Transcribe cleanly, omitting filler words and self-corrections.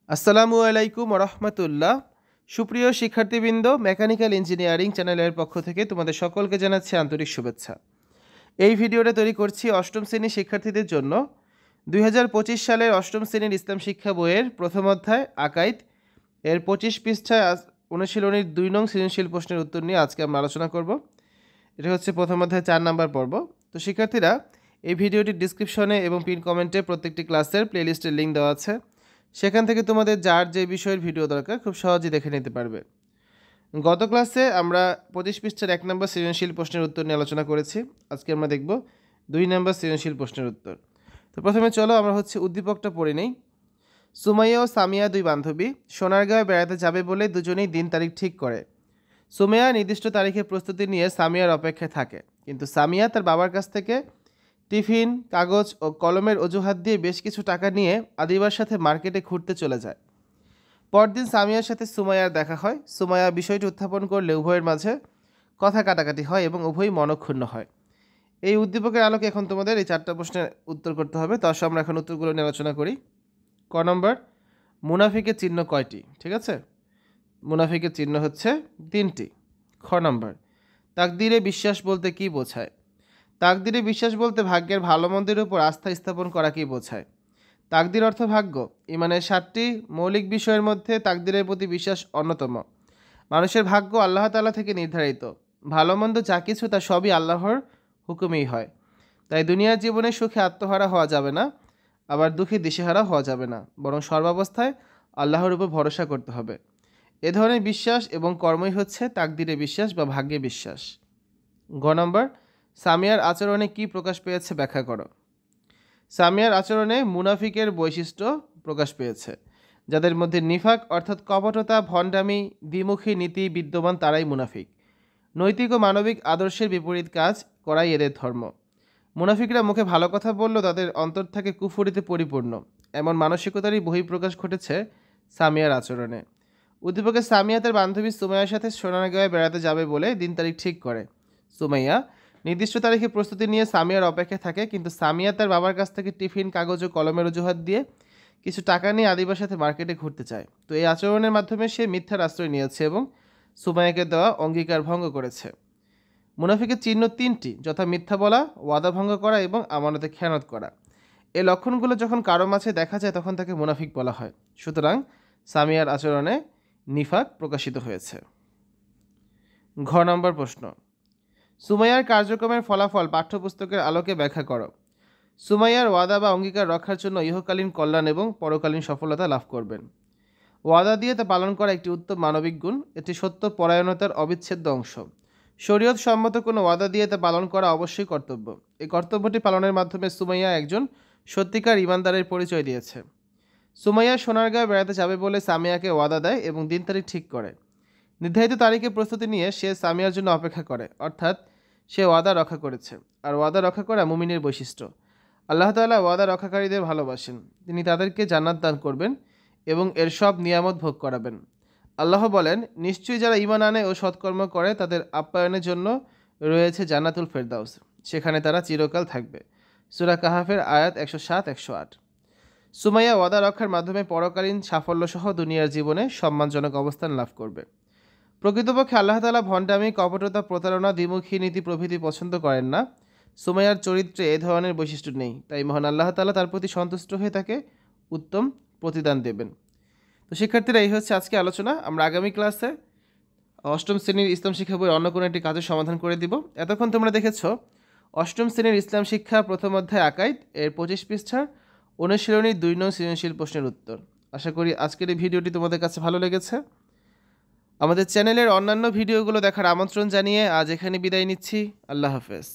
আসসালামু আলাইকুম রহমতুল্লাহ। সুপ্রিয় শিক্ষার্থীবৃন্দ, মেকানিক্যাল ইঞ্জিনিয়ারিং চ্যানেলের পক্ষ থেকে তোমাদের সকলকে জানাচ্ছি আন্তরিক শুভেচ্ছা। এই ভিডিওটা তৈরি করছি অষ্টম শ্রেণীর শিক্ষার্থীদের জন্য। 2025 সালের অষ্টম শ্রেণীর ইসলাম শিক্ষা বইয়ের প্রথম অধ্যায় আকাইদ এর 25 পৃষ্ঠায় অনুশীলনীর 2 নং সৃজনশীল প্রশ্নের উত্তর নিয়ে আজকে আমরা আলোচনা করব। এটা হচ্ছে প্রথম অধ্যায় 4 নাম্বার পর্ব। তো শিক্ষার্থীরা, এই ভিডিওটির ডিসক্রিপশনে এবং পিন কমেন্টে প্রত্যেকটি ক্লাসের প্লেলিস্টের লিঙ্ক দেওয়া আছে। সেখান থেকে তোমাদের যার যে বিষয়ের ভিডিও দরকার খুব সহজেই দেখে নিতে পারবে। গত ক্লাসে আমরা 25 পৃষ্ঠার 1 নম্বর সৃজনশীল প্রশ্নের উত্তর নিয়ে আলোচনা করেছি। আজকে আমরা দেখব 2 নম্বর সৃজনশীল প্রশ্নের উত্তর। তো প্রথমে চলো আমরা উদ্দীপকটা পড়ে নেই। সুমাইয়া ও সামিয়া দুই বান্ধবী সোনারগাঁয়ে বেড়াতে যাবে বলে দুজনেই দিন তারিখ ঠিক করে। সুমাইয়া নির্দিষ্ট তারিখের প্রস্তুতি নিয়ে সামিয়ার অপেক্ষায় থাকে, কিন্তু সামিয়া তার বাবার কাছ থেকে টিফিন, কাগজ ও কলমের অজুহাত দিয়ে বেশ কিছু টাকা নিয়ে আদিবার সাথে মার্কেটে ঘুরতে চলে যায়। পরদিন সামিয়ার সাথে সুমাইয়ার দেখা হয়। সুমাইয়া বিষয়টি উত্থাপন করলে উভয়ের মাঝে কথা কাটাকাটি হয় এবং উভয়ই মনক্ষুণ্ণ হয়। এই উদ্দীপকের আলোকে এখন তোমাদের এই 4টা প্রশ্নের উত্তর করতে হবে। তো আসো আমরা এখন উত্তরগুলো নিয়ে আলোচনা করি। ক নম্বর, মুনাফিকের চিহ্ন কয়টি? ঠিক আছে, মুনাফিকের চিহ্ন হচ্ছে 3টি। খ নম্বর, তাকদীরে বিশ্বাস বলতে কী বোঝায়? তাকদীরে বিশ্বাস বলতে ভাগ্যের ভালো মন্দের উপর আস্থা স্থাপন করাকেই বোঝায়। তাকদীর অর্থ ভাগ্য। ইমানের 7টি মৌলিক বিষয়ের মধ্যে তাকদীরের প্রতি বিশ্বাস অন্যতম। মানুষের ভাগ্য আল্লাহ তাআলা থেকে নির্ধারিত। ভালো মন্দ যা কিছু তা সবই আল্লাহর হুকুমেই হয়। তাই দুনিয়ার জীবনে সুখে আত্মহারা হওয়া যাবে না, আবার দুঃখে দিশেহারা হওয়া যাবে না, বরং সর্বাবস্থায় আল্লাহর উপর ভরসা করতে হবে। এ ধরনের বিশ্বাস এবং কর্মই হচ্ছে তাকদীরে বিশ্বাস বা ভাগ্যে বিশ্বাস। গ নম্বর, সামিয়ার আচরণে কি প্রকাশ পেয়েছে ব্যাখ্যা করো। সামিয়ার আচরণে মুনাফিকের বৈশিষ্ট্য প্রকাশ পেয়েছে। যাদের মধ্যে নিফাক অর্থাৎ কপটতা, ভণ্ডামি, দ্বিমুখী নীতি বিদ্যমান তারাই মুনাফিক। নৈতিক ও মানবিক আদর্শের বিপরীত কাজ করাই এদের ধর্ম। মুনাফিকরা মুখে ভালো কথা বললেও তাদের অন্তর থাকে কুফরিতে পরিপূর্ণ। এমন মানসিকতারই বহিঃপ্রকাশ ঘটেছে সামিয়ার আচরণে। উদ্দীপকে সামিয়া তার বান্ধবী সুমাইয়ার সাথে সোনারগাঁয়ে বেড়াতে যাবে বলে দিন তারিখ ঠিক করে। সুমাইয়া নির্দিষ্ট তারিখে প্রস্তুতি নিয়ে সামিয়ার অপেক্ষায় থাকে, কিন্তু সামিয়া তার বাবার কাছ থেকে টিফিন, কাগজ ও কলমের অজুহাত দিয়ে কিছু টাকা নিয়ে আদিবার সাথে মার্কেটে ঘুরতে চায়। তো এই আচরণের মাধ্যমে সে মিথ্যার আশ্রয় নিয়েছে এবং সুমাইয়াকে দেওয়া অঙ্গীকার ভঙ্গ করেছে। মুনাফিকের চিহ্ন 3টি, যথা মিথ্যা বলা, ওয়াদা ভঙ্গ করা এবং আমানতে খেয়ানত করা। এই লক্ষণগুলো যখন কারো মাঝে দেখা যায় তখন তাকে মুনাফিক বলা হয়। সুতরাং সামিয়ার আচরণে নিফাক প্রকাশিত হয়েছে। ঘ নম্বর প্রশ্ন, সুমাইয়ার কার্যক্রমের ফলাফল পাঠ্যপুস্তকের আলোকে ব্যাখ্যা করো। সুমাইয়ার ওয়াদা বা অঙ্গীকার রক্ষার জন্য ইহকালীন কল্যাণ এবং পরকালীন সফলতা লাভ করবেন। ওয়াদা দিয়ে তা পালন করা একটি উত্তম মানবিক গুণ। এটি সত্য পরায়ণতার অবিচ্ছেদ্য অংশ। শরীয়ত সম্মত কোনো ওয়াদা দিয়ে তা পালন করা অবশ্যই কর্তব্য। এই কর্তব্যটি পালনের মাধ্যমে সুমাইয়া একজন সত্যিকার ইমানদারের পরিচয় দিয়েছে। সুমাইয়া সোনারগাঁয়ে বেড়াতে যাবে বলে সামিয়াকে ওয়াদা দেয় এবং দিন তারিখ ঠিক করে। নির্ধারিত তারিখে প্রস্তুতি নিয়ে সে সামিয়ার জন্য অপেক্ষা করে, অর্থাৎ সে ওয়াদা রক্ষা করেছে। আর ওয়াদা রক্ষা করা মুমিনের বৈশিষ্ট্য। আল্লাহ তাআলা ওয়াদা রক্ষাকারীদের ভালোবাসেন। তিনি তাদেরকে জান্নাত দান করবেন এবং এর সব নিয়ামত ভোগ করাবেন। আল্লাহ বলেন, নিশ্চয়ই যারা ঈমান আনে ও সৎকর্ম করে তাদের আপ্যায়নের জন্য রয়েছে জান্নাতুল ফেরদাউস, সেখানে তারা চিরকাল থাকবে। সূরা কাহাফের আয়াত 107-108। সুমাইয়া ওয়াদা রক্ষার মাধ্যমে পরকালীন সাফল্যসহ দুনিয়ার জীবনে সম্মানজনক অবস্থান লাভ করবে। প্রকৃতপক্ষে আল্লাহ তাআলা ভণ্ডামি, কপটতা, প্রতারণা, দ্বিমুখী নীতি প্রভৃতি পছন্দ করেন না। সুমাইয়ার চরিত্রে এ ধরনের বৈশিষ্ট্য নেই। তাই মহান আল্লাহ তাআলা তার প্রতি সন্তুষ্ট হয়ে তাকে উত্তম প্রতিদান দেবেন। তো শিক্ষার্থীরা, এই হচ্ছে আজকে আলোচনা। আমরা আগামী ক্লাসে অষ্টম শ্রেণীর ইসলাম শিক্ষা বইয়ের অন্য কোনো একটি কাজের সমাধান করে দিব। এতক্ষণ তোমরা দেখেছো অষ্টম শ্রেণীর ইসলাম শিক্ষা প্রথম অধ্যায় আকাইদ এর 25 পৃষ্ঠার অনুশীলনীর 2 নং সৃজনশীল প্রশ্নের উত্তর। আশা করি আজকের এই ভিডিওটি তোমাদের কাছে ভালো লেগেছে। আমাদের চ্যানেলের অন্যান্য ভিডিওগুলো দেখার আমন্ত্রণ জানিয়ে আজ এখানে বিদায় নিচ্ছি। আল্লাহ হাফেজ।